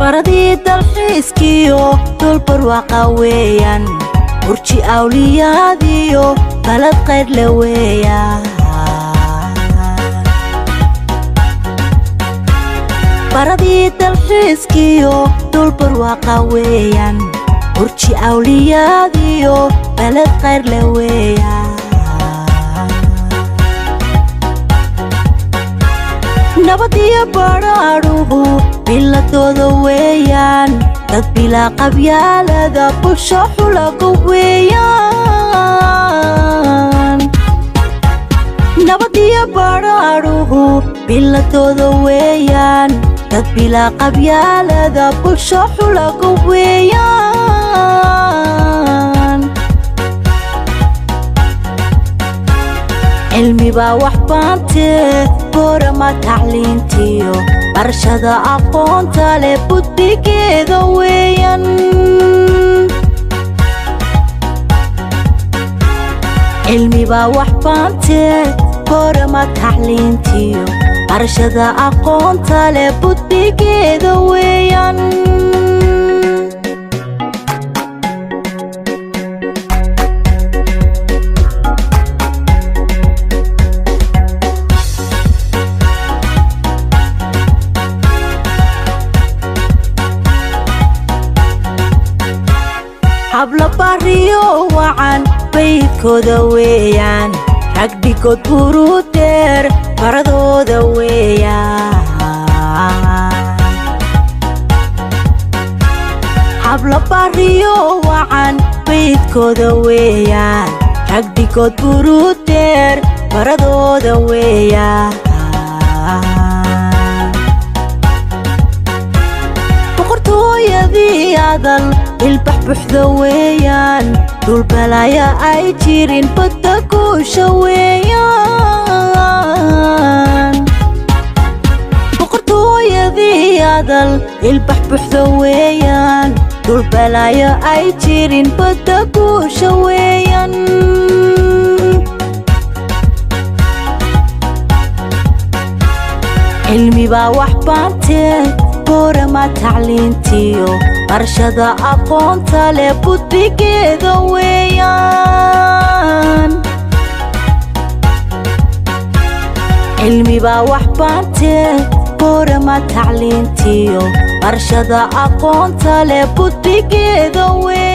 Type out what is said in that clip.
baradii dalxiiskiyo dul barwaaqo weeyaan urji awliyaadiyo balad qayr la weeyaan baradii dalxiiskiyo dul barwaaqo weeyaan urji awliyaadiyo balad qayr la weeyaan nabadiyo badhaaruhu biladooda weeyaan dad bilaa qabyaalada bulsho xulaga weeyaan nabadiyo badhaaruhu biladooda weeyaan dad bilaa qabyaalada bulsho xulaga weeyaan cilmi baa wax baantee boorama tacliintiyo barashada aqoonta leh budbigeeda weeyaan cilmi baa wax baantee boorama tacliintiyo barashada aqoonta leh budbigeeda weeyaan habla bariyo wacan baydkooda weeyaan rag dhigood burudeer baradooda weeyaan habla bariyo wacan baydkooda weeyaan rag dhigood burudeer baradooda weeyaan boqortooyadii adal ilbax buuxda weeyaan dul balaya ay jirin badda guusha weeyaan boqortooyadii adal ilbax buuxda weeyaan dul balaya ay jirin badda guusha weeyaan cilmi baa wax baantee boorama tacliintiyo barashada aqoonta leh budbigeeda weeyaan cilmi baa wax baantee boorama tacliintiyo barashada aqoonta leh budbigeeda weeyaan